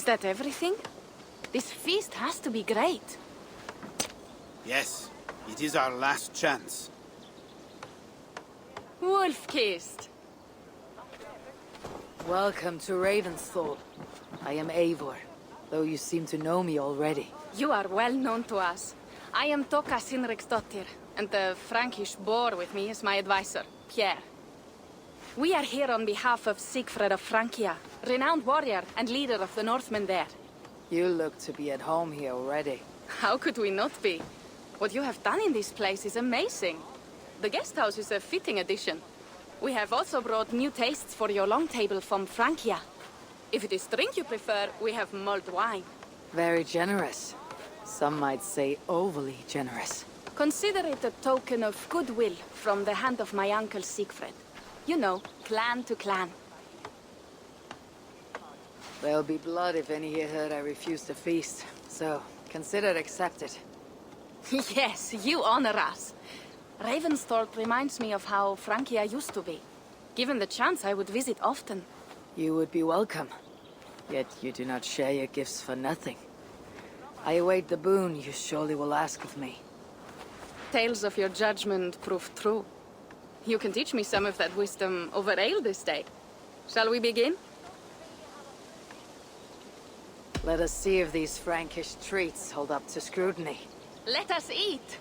Is that everything? This feast has to be great. Yes, it is our last chance. Wolf-kissed. Welcome to Ravensthal. I am Eivor, though you seem to know me already. You are well known to us. I am Toka Sinriksdottir, and the Frankish boar with me is my advisor, Pierre. We are here on behalf of Sigfred of Francia, renowned warrior and leader of the Northmen there. You look to be at home here already. How could we not be? What you have done in this place is amazing. The guest house is a fitting addition. We have also brought new tastes for your long table from Francia. If it is drink you prefer, we have mulled wine. Very generous. Some might say overly generous. Consider it a token of goodwill from the hand of my uncle Sigfred. You know, clan to clan. There'll be blood if any here heard I refuse the feast, so consider it accepted. Yes, you honor us. Ravensthorpe reminds me of how Francia used to be. Given the chance, I would visit often. You would be welcome. Yet you do not share your gifts for nothing. I await the boon you surely will ask of me. Tales of your judgment proved true. You can teach me some of that wisdom over ale this day. Shall we begin? Let us see if these Frankish treats hold up to scrutiny. Let us eat!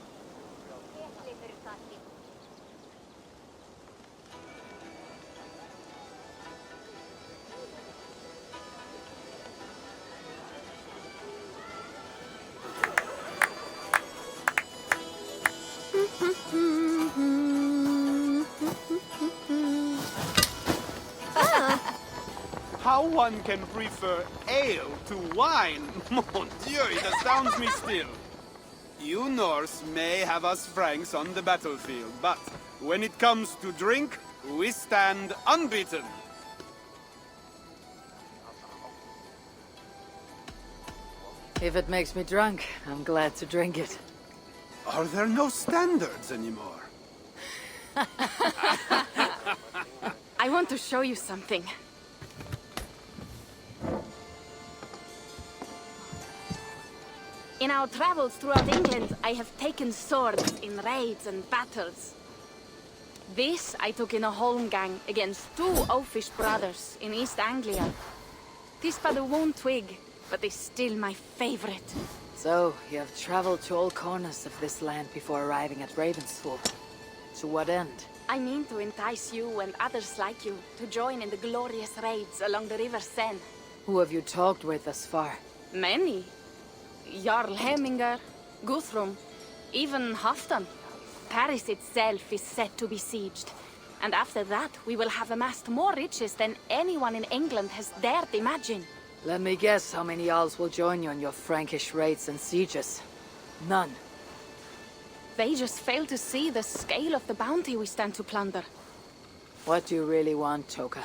How one can prefer ale to wine? Mon Dieu, it astounds me still. You Norse may have us Franks on the battlefield, but when it comes to drink, we stand unbeaten. If it makes me drunk, I'm glad to drink it. Are there no standards anymore? I want to show you something. In our travels throughout England, I have taken swords in raids and battles. This I took in a holmgang against two oafish brothers in East Anglia. Tis but a worn twig, but is still my favorite. So, you have traveled to all corners of this land before arriving at Ravensthal. To what end? I mean to entice you and others like you to join in the glorious raids along the River Seine. Who have you talked with thus far? Many. Jarl Hemminger, Guthrum, even Halfdan. Paris itself is set to be sieged. And after that, we will have amassed more riches than anyone in England has dared imagine. Let me guess how many Jarls will join you in your Frankish raids and sieges. None. They just fail to see the scale of the bounty we stand to plunder. What do you really want, Toka?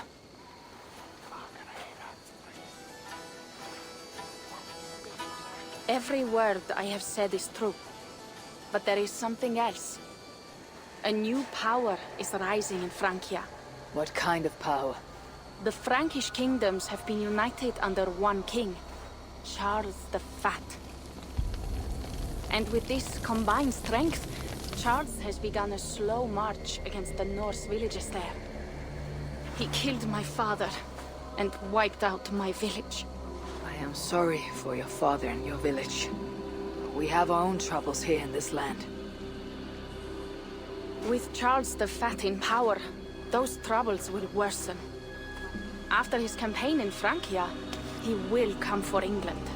Every word I have said is true. But there is something else. A new power is rising in Francia. What kind of power? The Frankish kingdoms have been united under one king, Charles the Fat. And with this combined strength, Charles has begun a slow march against the Norse villages there. He killed my father and wiped out my village. I am sorry for your father and your village. We have our own troubles here in this land. With Charles the Fat in power, those troubles will worsen. After his campaign in Francia, he will come for England.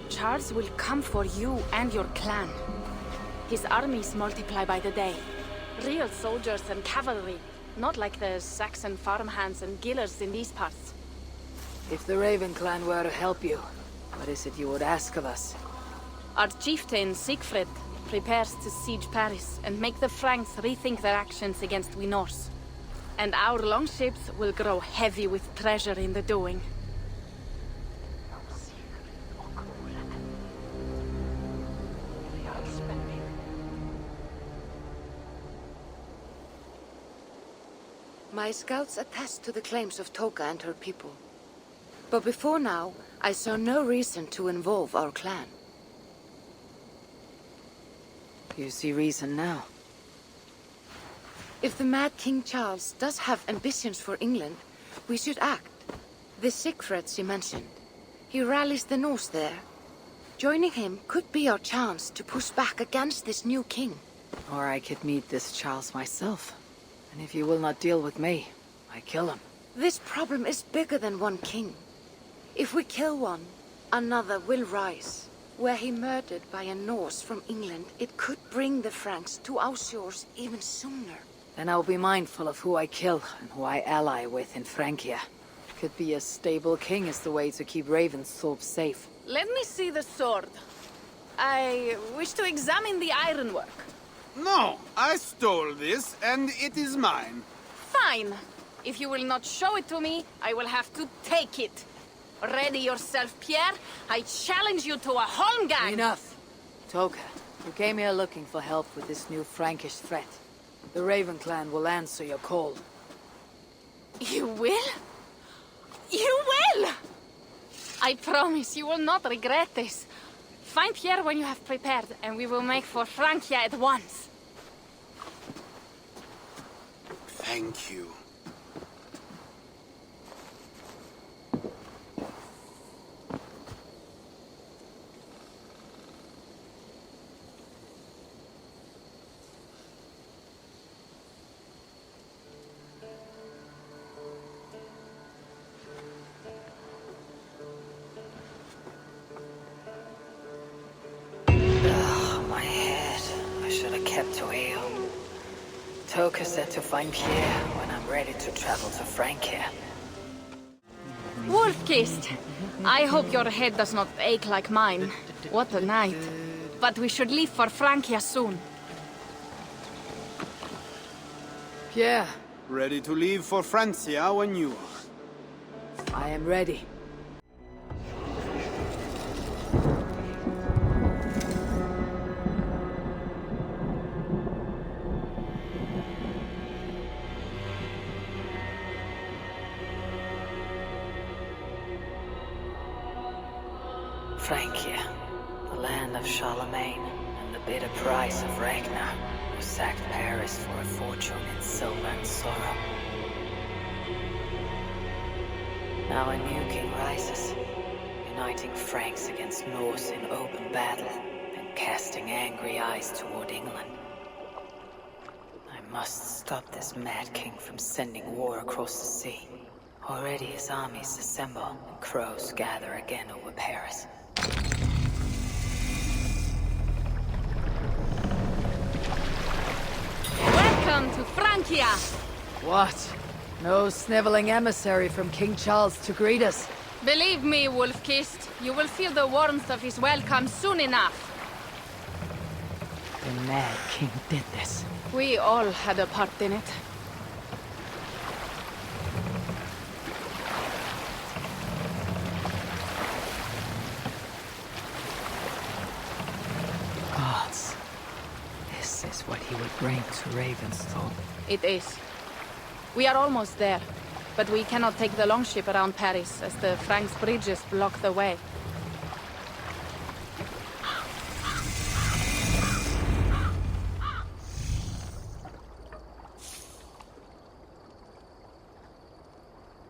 Charles will come for you and your clan. His armies multiply by the day. Real soldiers and cavalry, not like the Saxon farmhands and gillers in these parts. If the Raven clan were to help you, what is it you would ask of us? Our chieftain, Sigfred, prepares to siege Paris and make the Franks rethink their actions against we Norse. And our longships will grow heavy with treasure in the doing. My scouts attest to the claims of Toka and her people. But before now, I saw no reason to involve our clan. You see reason now? If the Mad King Charles does have ambitions for England, we should act. The Siegfried she mentioned. He rallies the Norse there. Joining him could be our chance to push back against this new king. Or I could meet this Charles myself. And if you will not deal with me, I kill him. This problem is bigger than one king. If we kill one, another will rise. Were he murdered by a Norse from England, it could bring the Franks to our shores even sooner. Then I'll be mindful of who I kill and who I ally with in Francia. Could be a stable king is the way to keep Ravensthorpe safe. Let me see the sword. I wish to examine the ironwork. No, I stole this, and it is mine. Fine. If you will not show it to me, I will have to take it. Ready yourself, Pierre. I challenge you to a holmgang. Enough. Toka, you came here looking for help with this new Frankish threat. The Raven clan will answer your call. You will? You will! I promise you will not regret this. Find Pierre when you have prepared, and we will make for Francia at once. Thank you. My head. I should have kept to ale. Toka said to find Pierre when I'm ready to travel to Francia. Wolf-kissed. I hope your head does not ache like mine. What a night. But we should leave for Francia soon. Pierre, Ready to leave for Francia when you are. I am ready. Francia, the land of Charlemagne, and the bitter price of Ragnar, who sacked Paris for a fortune in silver and sorrow. Now a new king rises, uniting Franks against Norse in open battle, and casting angry eyes toward England. I must stop this mad king from sending war across the sea. Already his armies assemble, and crows gather again over Paris. Welcome to Francia! What? No sniveling emissary from King Charles to greet us? Believe me, Wolf-kissed, you will feel the warmth of his welcome soon enough. The mad king did this. We all had a part in it. Gods. This is what he would bring to Ravensthorpe. It is. We are almost there, but we cannot take the longship around Paris as the Franks' bridges block the way.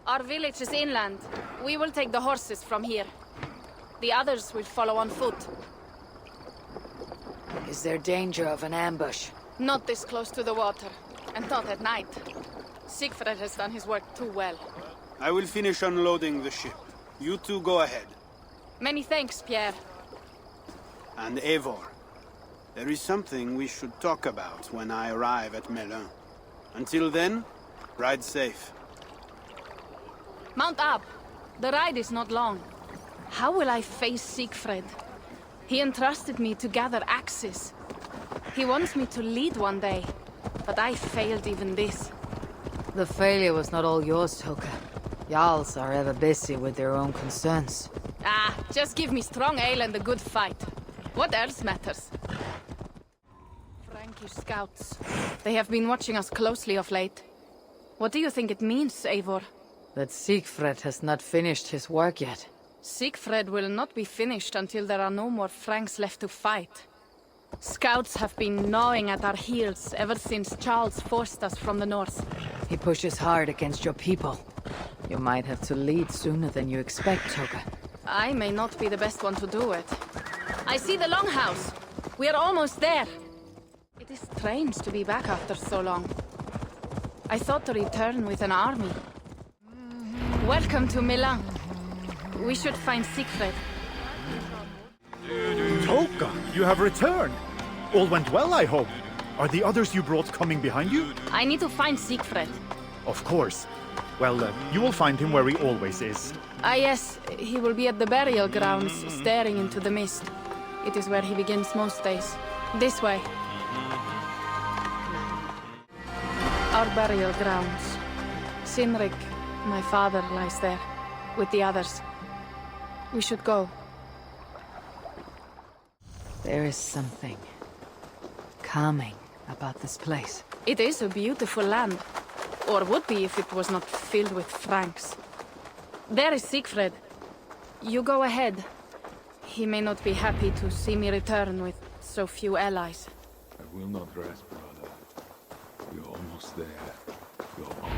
Our village is inland. We will take the horses from here. The others will follow on foot. Is there danger of an ambush? Not this close to the water, and not at night. Siegfried has done his work too well. I will finish unloading the ship. You two go ahead. Many thanks, Pierre. And Eivor, there is something we should talk about when I arrive at Melun. Until then, ride safe. Mount up. The ride is not long. How will I face Siegfried? He entrusted me to gather axes. He wants me to lead one day, but I failed even this. The failure was not all yours, Toka. Jarls are ever busy with their own concerns. Ah, just give me strong ale and a good fight. What else matters? Frankish scouts. They have been watching us closely of late. What do you think it means, Eivor? That Siegfried has not finished his work yet. Siegfried will not be finished until there are no more Franks left to fight. Scouts have been gnawing at our heels ever since Charles forced us from the north. He pushes hard against your people. You might have to lead sooner than you expect, Toga. I may not be the best one to do it. I see the Longhouse. We are almost there. It is strange to be back after so long. I thought to return with an army. Welcome to Milan. We should find Siegfried. Toka, you have returned. All went well, I hope. Are the others you brought coming behind you? I need to find Siegfried. Of course. Well, you will find him where he always is. Ah yes, he will be at the burial grounds, staring into the mist. It is where he begins most days. This way. Our burial grounds. Sinrik, my father, lies there, with the others. We should go. There is something calming about this place. It is a beautiful land. Or would be if it was not filled with Franks. There is Siegfried. You go ahead. He may not be happy to see me return with so few allies. I will not rest, brother. We're almost there. Go on.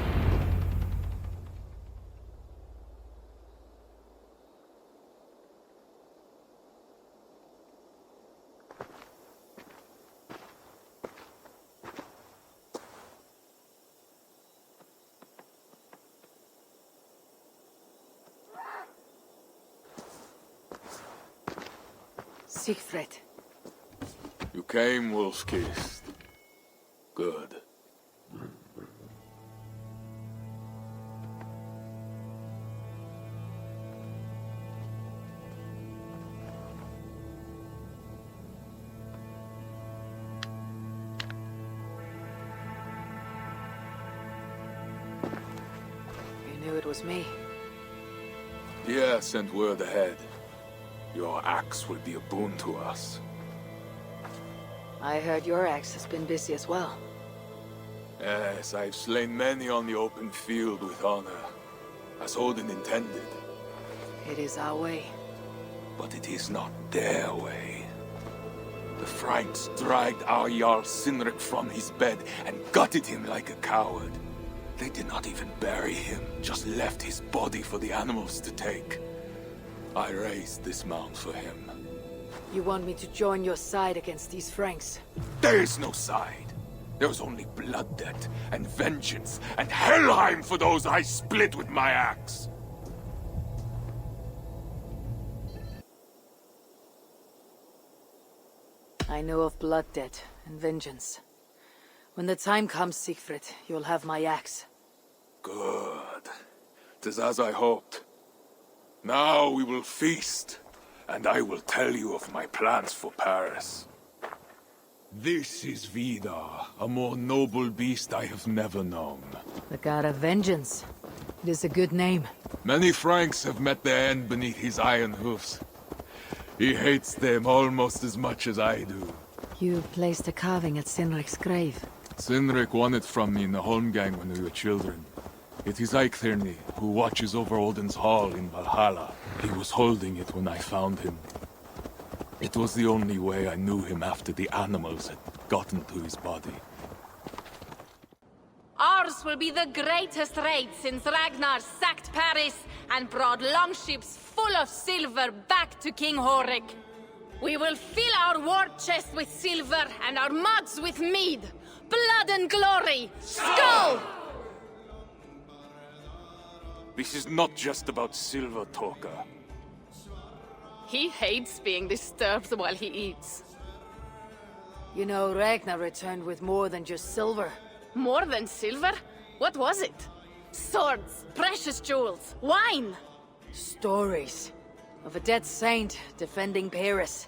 Siegfried. You came, wolf-kissed. Good. You knew it was me. Yeah, sent word ahead. Your axe will be a boon to us. I heard your axe has been busy as well. Yes, I've slain many on the open field with honor, as Odin intended. It is our way. But it is not their way. The Franks dragged our Jarl Sinrik from his bed and gutted him like a coward. They did not even bury him, just left his body for the animals to take. I raised this mound for him. You want me to join your side against these Franks? There is no side. There is only blood debt and vengeance and Helheim for those I split with my axe. I know of blood debt and vengeance. When the time comes, Siegfried, you'll have my axe. Good. 'Tis as I hoped. Now we will feast, and I will tell you of my plans for Paris. This is Vidar, a more noble beast I have never known. The god of vengeance. It is a good name. Many Franks have met their end beneath his iron hoofs. He hates them almost as much as I do. You placed a carving at Sinrik's grave. Sinrik won it from me in the Holmgang when we were children. It is Eiktherni, who watches over Odin's hall in Valhalla. He was holding it when I found him. It was the only way I knew him after the animals had gotten to his body. Ours will be the greatest raid since Ragnar sacked Paris and brought longships full of silver back to King Horik. We will fill our war chest with silver and our mugs with mead. Blood and glory! Skull! This is not just about silver, Toka. He hates being disturbed while he eats. You know, Ragnar returned with more than just silver. More than silver? What was it? Swords, precious jewels, wine! Stories of a dead saint defending Paris.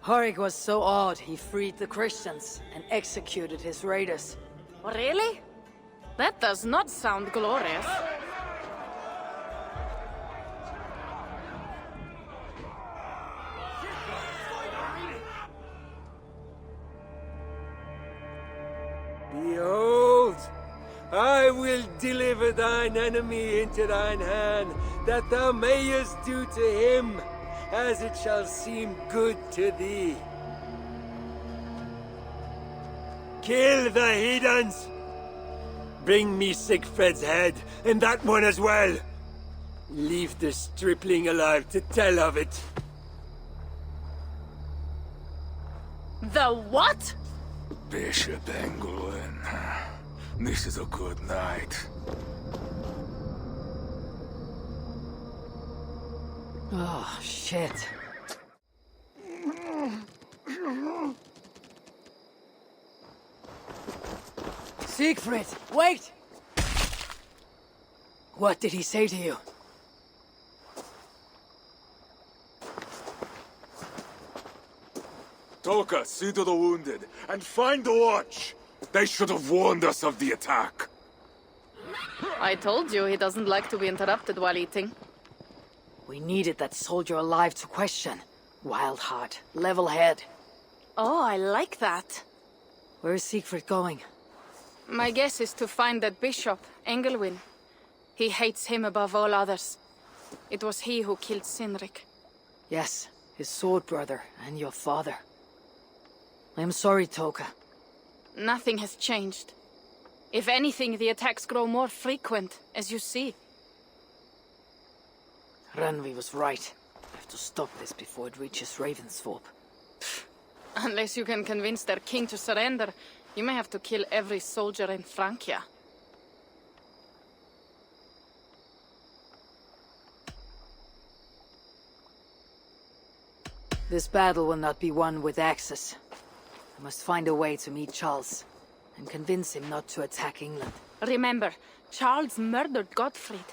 Horik was so awed he freed the Christians and executed his raiders. Really? That does not sound glorious. Behold, I will deliver thine enemy into thine hand, that thou mayest do to him as it shall seem good to thee. Kill the heathens! Bring me Sigfred's head, and that one as well! Leave the stripling alive to tell of it. The what? Bishop Engelwin, this is a good night. Oh, shit. Siegfried, wait! What did he say to you? Toka, see to the wounded, and find the watch! They should have warned us of the attack. I told you he doesn't like to be interrupted while eating. We needed that soldier alive to question. Wild heart, level head. Oh, I like that. Where is Siegfried going? My guess is to find that bishop, Engelwin. He hates him above all others. It was he who killed Cynric. Yes, his sword brother and your father. I am sorry, Toka. Nothing has changed. If anything, the attacks grow more frequent, as you see. Randvi was right. I have to stop this before it reaches Ravensthorpe. Unless you can convince their king to surrender, you may have to kill every soldier in Francia. This battle will not be won with axes. I must find a way to meet Charles, and convince him not to attack England. Remember, Charles murdered Godfried.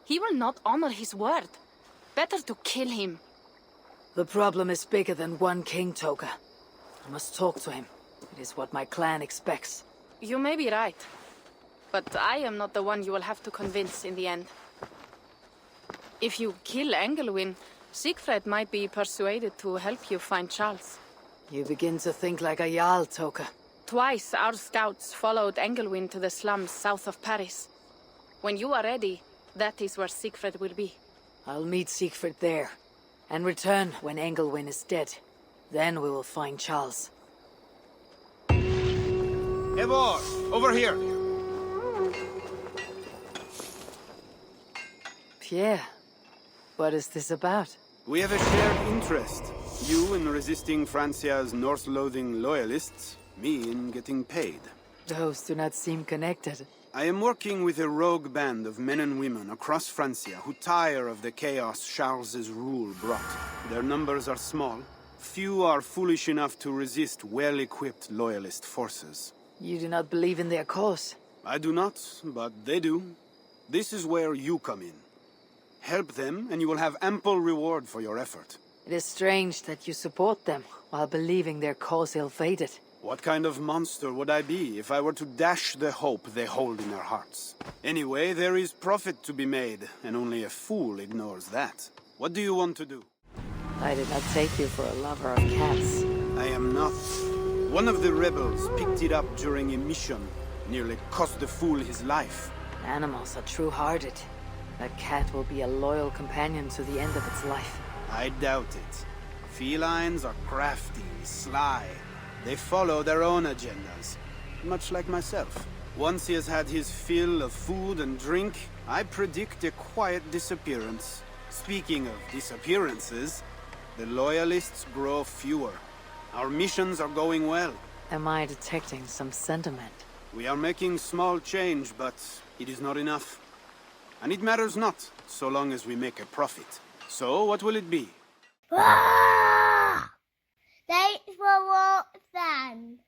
He will not honor his word. Better to kill him. The problem is bigger than one king, Toka. I must talk to him. It is what my clan expects. You may be right. But I am not the one you will have to convince in the end. If you kill Engelwin, Siegfried might be persuaded to help you find Charles. You begin to think like a Jarl, Toka. Twice our scouts followed Engelwin to the slums south of Paris. When you are ready, that is where Siegfried will be. I'll meet Siegfried there, and return when Engelwin is dead. Then we will find Charles. Eivor, over here! Pierre, what is this about? We have a shared interest. You in resisting Francia's Norse-loathing loyalists, me in getting paid. Those do not seem connected. I am working with a rogue band of men and women across Francia who tire of the chaos Charles's rule brought. Their numbers are small. Few are foolish enough to resist well-equipped loyalist forces. You do not believe in their cause? I do not, but they do. This is where you come in. Help them, and you will have ample reward for your effort. It is strange that you support them, while believing their cause ill-fated. What kind of monster would I be if I were to dash the hope they hold in their hearts? Anyway, there is profit to be made, and only a fool ignores that. What do you want to do? I did not take you for a lover of cats. I am not. One of the rebels picked it up during a mission. Nearly cost the fool his life. Animals are true-hearted. That cat will be a loyal companion to the end of its life. I doubt it. Felines are crafty, sly. They follow their own agendas, much like myself. Once he has had his fill of food and drink, I predict a quiet disappearance. Speaking of disappearances, the loyalists grow fewer. Our missions are going well. Am I detecting some sentiment? We are making small change, but it is not enough. And it matters not, so long as we make a profit. So, what will it be? Thanks for watching.